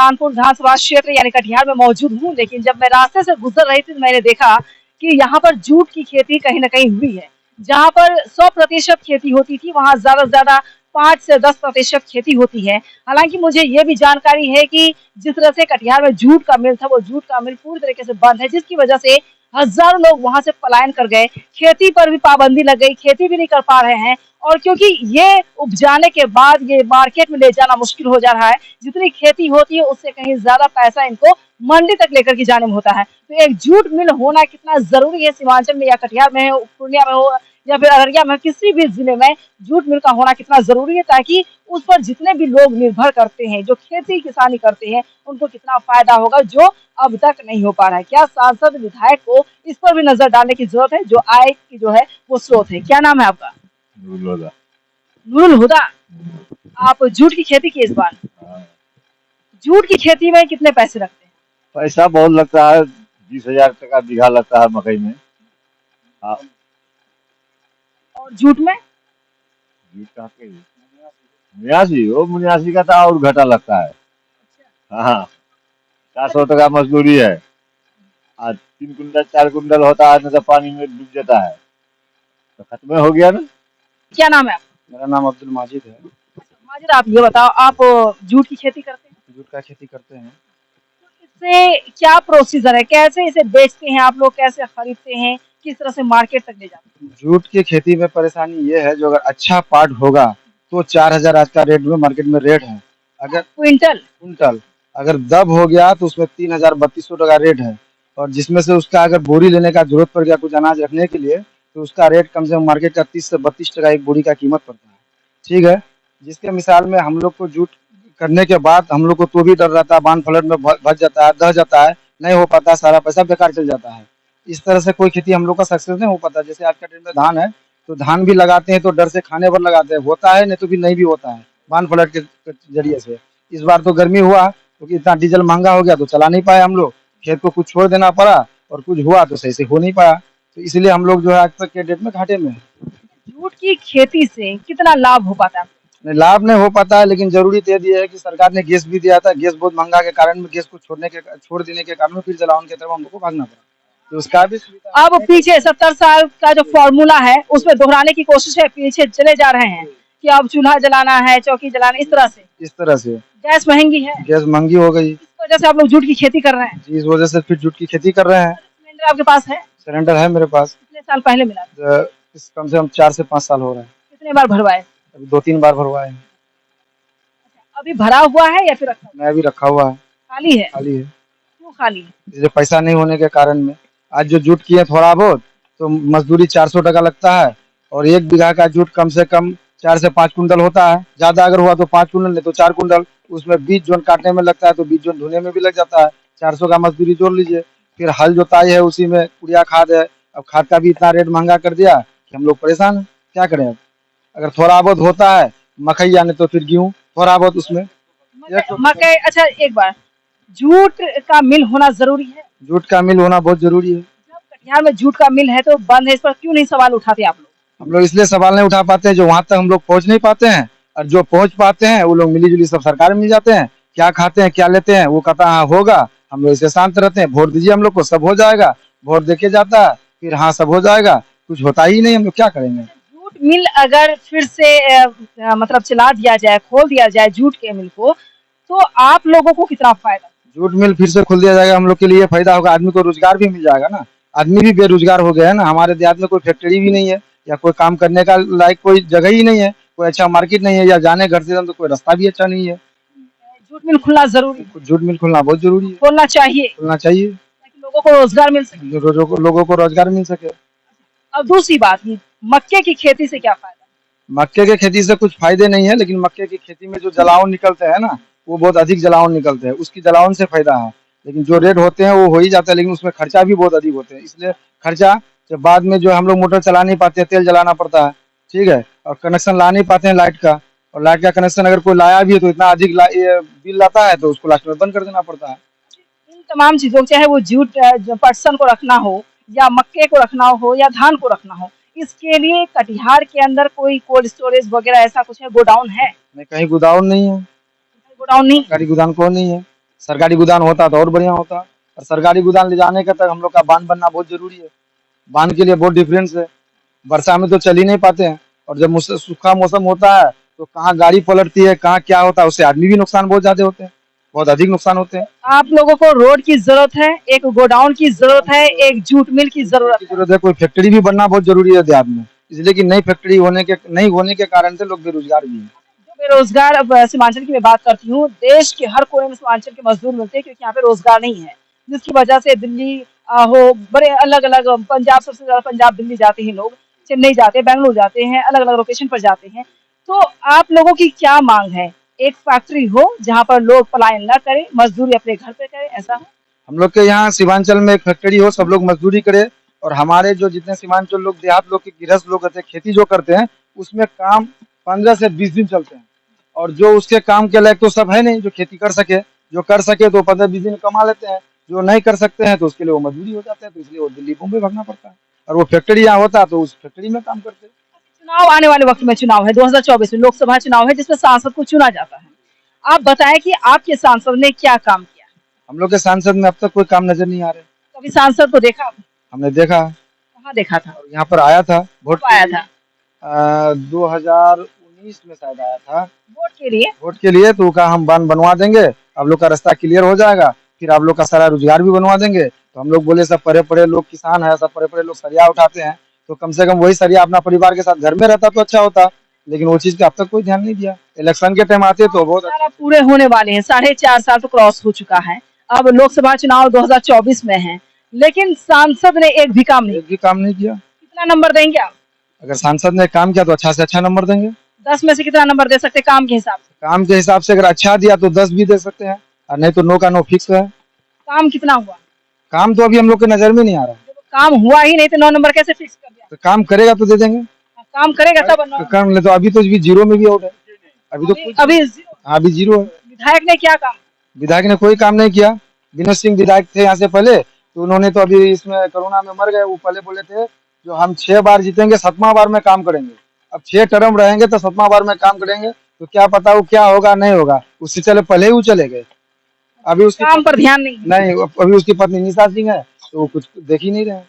कानपुर विधानसभा क्षेत्र यानी कटिहार में मौजूद हूँ, लेकिन जब मैं रास्ते से गुजर रही थी तो मैंने देखा कि यहाँ पर जूट की खेती कहीं न कहीं हुई है। जहाँ पर 100% खेती होती थी, वहाँ ज़्यादा से ज़्यादा 5 से 10% खेती होती है। हालाँकि मुझे ये भी जानकारी है कि जिस तरह से कटिहार में जूट का मिल था, वो जूट का मिल पूरी तरीके से बंद है, जिसकी वजह से हज़ारों लोग वहाँ से पलायन कर गए। खेती पर भी पाबंदी लग गई, खेती भी नहीं कर पा रहे हैं और क्योंकि ये उपजाने के बाद ये मार्केट में ले जाना मुश्किल हो जा रहा है। जितनी खेती होती है उससे कहीं ज़्यादा पैसा इनको मंडी तक लेकर के जाने में होता है। तो एक जूट मिल होना कितना ज़रूरी है सीमांचल में या कटिहार में हो, पूर्णिया में हो या फिर अररिया में, किसी भी जिले में जूट मिल का होना कितना ज़रूरी है, ताकि उस पर जितने भी लोग निर्भर करते हैं, जो खेती किसानी करते हैं, उनको कितना फ़ायदा होगा, जो अब तक नहीं हो पा रहा है। क्या सांसद विधायक को इस पर भी नज़र डालने की ज़रूरत है, जो आय की जो है वो स्रोत है। क्या नाम है आपका? नूरुल हुदा। आप जूट की खेती की इस बार? जूट की खेती में कितने पैसे लगते हैं? पैसा बहुत लगता है, 20,000 टका बीघा लगता है मकई में। हाँ। और जूट में? जूट कहाँ पे? मुनियासी, वो मुनियासी का तो और घाटा लगता है। हाँ, 400 टका मजदूरी है। आज 3 कुंटल 4 कुंटल होता है, नहीं तो पानी में डूब जाता है, तो खत्म हो गया ना। क्या नाम है आपका? मेरा नाम अब्दुल माजिद है। माजिद, आप ये बताओ, आप जूट की खेती करते हैं? जूट का खेती करते हैं। इससे क्या प्रोसीजर है, कैसे इसे बेचते हैं आप लोग, कैसे खरीदते हैं, किस तरह से मार्केट तक ले जाते हैं? जूट की खेती में परेशानी ये है, जो अगर अच्छा पार्ट होगा तो 4,000 आज का रेट में मार्केट में रेट है। अगर कुंटल अगर दब हो गया तो उसमें 3,000-3,200 टका रेट है। और जिसमें से उसका अगर बोरी लेने का जरूरत पड़ गया कुछ अनाज रखने के लिए, तो उसका रेट कम से कम मार्केट का 30 से 32 टका एक बोरी का कीमत पड़ता है। ठीक है, जिसके मिसाल में हम लोग को जूट करने के बाद हम लोग को तो भी डर रहता है, बांध फ्लड में भज जाता है, दह जाता है, नहीं हो पाता, सारा पैसा बेकार चल जाता है। इस तरह से कोई खेती हम लोग का सक्सेस नहीं हो पाता। जैसे आज का टाइम में धान है, तो धान भी लगाते हैं तो डर से खाने पर लगाते हैं, होता है नहीं तो भी नहीं भी होता है, बांध फ्लड के जरिए से। इस बार तो गर्मी हुआ क्योंकि इतना डीजल महंगा हो गया तो चला नहीं पाए हम लोग, खेत को कुछ छोड़ देना पड़ा और कुछ हुआ तो सही से हो नहीं पाया, तो इसलिए हम लोग जो है आज तक के डेट में घाटे में है। जूट की खेती से कितना लाभ हो पाता है? नहीं, लाभ नहीं हो पाता है, लेकिन जरूरी तो ये है कि सरकार ने गैस भी दिया था, गैस बहुत महंगा के कारण में गैस को छोड़ देने के कारण फिर जलावन की तरफ हम लोग को भागना पड़ा, तो उसका भी अब पीछे 70 साल का जो फॉर्मूला है उसमें दोहराने की कोशिश है, पीछे चले जा रहे हैं कि अब चूल्हा जलाना है, चौकी जलाना, इस तरह से गैस महंगी है, गैस महंगी हो गई, इस वजह से आप लोग जूट की खेती कर रहे हैं। जी, इस वजह से फिर जूट की खेती कर रहे हैं। सिलेंडर आपके पास है? सिलेंडर है मेरे पास। कितने साल पहले मिला? कम से कम 4 से 5 साल हो रहे हैं। कितने बार भरवाए? अभी 2-3 बार भरवाए हैं। अभी भरा हुआ है या फिर रखा हुआ? मैं अभी रखा हुआ है। खाली है? खाली है। क्यों खाली है? इसलिए पैसा नहीं होने के कारण में। आज जो जूट किए थोड़ा बहुत तो मजदूरी 400 टका लगता है, और 1 बीघा का जूट कम से कम 4 से 5 कुंटल होता है, ज्यादा अगर हुआ तो 5 कुंटल, नहीं तो 4 कुंटल। उसमें बीज जोन काटने में लगता है तो बीज जोन ढूंढने में भी लग जाता है। 400 का मजदूरी जोड़ लीजिए, फिर हल जोताई है, उसी में यूरिया खाद है। अब खाद का भी इतना रेट महंगा कर दिया कि हम लोग परेशान हैं, क्या करें। अब अगर थोड़ा बहुत होता है मकई या नहीं तो फिर गेहूँ थोड़ा बहुत उसमें मकई। अच्छा, एक बार, जूट का मिल होना जरूरी है? जूट का मिल होना बहुत जरूरी है। जब कटिहार में जूट का मिल है तो बंद है, इस पर क्यों नहीं सवाल उठाते आप लोग? हम लोग इसलिए सवाल नहीं उठा पाते हैं, जो वहां तक हम लोग पहुंच नहीं पाते हैं, और जो पहुंच पाते हैं वो लोग मिली जुली सब सरकार में मिल जाते हैं। क्या खाते हैं क्या लेते हैं वो कहता हाँ होगा, हम लोग इसे शांत रहते हैं, वोट दीजिए हम लोग को, सब हो जाएगा। वोट देके जाता है, फिर हाँ सब हो जाएगा, कुछ होता ही नहीं, हम लोग क्या करेंगे। जूट मिल अगर फिर से मतलब चला दिया जाए, खोल दिया जाए जूट के मिल को, तो आप लोगों को कितना फायदा? जूट मिल फिर से खोल दिया जाएगा, हम लोग के लिए फायदा होगा, आदमी को रोजगार भी मिल जाएगा ना। आदमी भी बेरोजगार हो गया है ना, हमारे देहात में कोई फैक्ट्री भी नहीं है, या कोई काम करने का लायक कोई जगह ही नहीं है, कोई अच्छा मार्केट नहीं है, या जाने घर से तो कोई रास्ता भी अच्छा नहीं है। जूट मिल खुलना जरूरी है? जूट मिल खुलना बहुत जरूरी है, खोलना चाहिए ताकि लोगों को रोजगार मिल सके। लोगों को रोजगार मिल सके। अब दूसरी बात, मक्के की खेती से क्या फायदा? मक्के की खेती से कुछ फायदे नहीं है, लेकिन मक्के की खेती में जो जलावन निकलते हैं ना, वो बहुत अधिक जलावन निकलते हैं, उसकी जलावन से फायदा है। लेकिन जो रेट होते हैं वो हो ही जाता है, लेकिन उसमें खर्चा भी बहुत अधिक होते हैं, इसलिए खर्चा जब बाद में जो हम लोग मोटर चला नहीं पाते, तेल जलाना पड़ता है, ठीक है, और कनेक्शन ला नहीं पाते हैं लाइट का, और लाइट का कनेक्शन अगर कोई लाया भी है तो इतना अधिक बिल लाता है, तो उसको लास्ट में बंद कर देना पड़ता है। इन तमाम चीजों, चाहे वो जूट पटसन को रखना हो, या मक्के को रखना हो, या धान को रखना हो, इसके लिए कटिहार के अंदर कोई कोल्ड स्टोरेज वगैरह ऐसा कुछ है, गोडाउन है? नहीं, कहीं गोदाम नहीं है। गोडाउन नहीं? गाड़ी गोदाम को नहीं है। सरकारी गोदाम होता तो और बढ़िया होता। और सरकारी गोदाम ले जाने का तक हम लोग का बांध बनना बहुत जरूरी है। बांध के लिए बहुत डिफरेंस है। वर्षा में तो चल ही नहीं पाते हैं, और जब सूखा मौसम होता है तो कहाँ गाड़ी पलटती है, कहाँ क्या होता है, उससे आदमी भी नुकसान बहुत ज्यादा होते हैं, बहुत अधिक नुकसान होते हैं। आप लोगों को रोड की जरूरत है, एक गोडाउन की जरूरत है, एक जूट मिल की जरूरत है। कोई फैक्ट्री भी बनना बहुत जरूरी है देहात में, इसलिए कि नई फैक्ट्री नहीं होने के कारण से लोग बेरोजगार भी हैं। जो बेरोजगार, अब सीमांचल की मैं बात करती हूँ, देश के हर कोने में सीमांचल के मजदूर मिलते हैं, क्योंकि यहाँ पे रोजगार नहीं है, जिसकी वजह से दिल्ली हो, बड़े अलग अलग, पंजाब सबसे ज्यादा पंजाब दिल्ली जाते हैं लोग, चेन्नई जाते हैं, बेंगलुरु जाते हैं, अलग अलग लोकेशन पर जाते हैं। तो आप लोगों की क्या मांग है? एक फैक्ट्री हो जहाँ पर लोग पलायन न करें, मजदूरी अपने घर पे करें, ऐसा हो? हम लोग के यहाँ सीमांचल में एक फैक्ट्री हो, सब लोग मजदूरी करे, और हमारे जो जितने सीमांचल लोग, देहात लोग के गृहस्थ लोग रहते हैं, खेती जो करते हैं, उसमें काम 15 से 20 दिन चलते हैं। और जो उसके काम के लायक तो सब है नहीं, जो खेती कर सके, जो कर सके तो 15-20 दिन कमा लेते हैं, जो नहीं कर सकते हैं तो उसके लिए वो मजदूरी हो जाते हैं, तो इसलिए वो दिल्ली बॉम्बे भागना पड़ता है। और वो फैक्ट्री यहाँ होता तो उस फैक्ट्री में काम करते हैं। चुनाव आने वाले वक्त में, चुनाव है 2024 में, लोकसभा चुनाव है जिसमें सांसद को चुना जाता है। आप बताएं कि आपके सांसद ने क्या काम किया? हम लोग के सांसद में अब तक कोई काम नजर नहीं आ रहे। कभी सांसद को देखा? हमने देखा, कहाँ देखा था? और यहाँ पर आया था, वोट कब आया था? 2019 में शायद आया था वोट के लिए। वोट के लिए। तो कहा हम बांध बनवा देंगे, आप लोग का रास्ता क्लियर हो जाएगा, फिर आप लोग का सारा रोजगार भी बनवा देंगे। तो हम लोग बोले सब पढ़े पढ़े लोग किसान है, सब पढ़े पढ़े लोग सरिया उठाते हैं, तो कम से कम वही सरिया अपना परिवार के साथ घर में रहता तो अच्छा होता, लेकिन वो चीज का अब तक कोई ध्यान नहीं दिया। इलेक्शन के टाइम आते तो बहुत सारा पूरे होने वाले हैं, 4.5 साल तो क्रॉस हो चुका है, अब लोकसभा चुनाव 2024 में है, लेकिन सांसद ने एक भी काम नहीं किया। कितना नंबर देंगे आप? अगर सांसद ने काम किया तो अच्छा से अच्छा नंबर देंगे। 10 में से कितना नंबर दे सकते काम के हिसाब से? काम के हिसाब से अगर अच्छा दिया तो 10 भी दे सकते हैं, और नहीं तो नो का नो फिक्स है। काम कितना हुआ? काम तो अभी हम लोग के नजर में नहीं आ रहा। काम हुआ ही नहीं तो 9 नंबर कैसे फिक्स कर दिया? तो काम करेगा तो दे देंगे। काम करेगा तब काम ले, तो अभी तो जीरो में भी आउट है, अभी जीरो है। विधायक ने क्या काम? विधायक ने कोई काम नहीं किया। विनोद सिंह विधायक थे यहाँ से पहले, तो उन्होंने तो अभी इसमें कोरोना में मर गए। वो पहले बोले थे जो हम 6 बार जीतेंगे 7वां बार में काम करेंगे। अब 6 टर्म रहेंगे तो 7वां बार में काम करेंगे, तो क्या पता वो क्या होगा नहीं होगा। उससे चले पहले ही वो चले गए। अभी उसके काम पर ध्यान नहीं। अभी उसकी पत्नी निशा सिंह है, तो वो कुछ देख ही नहीं रहे।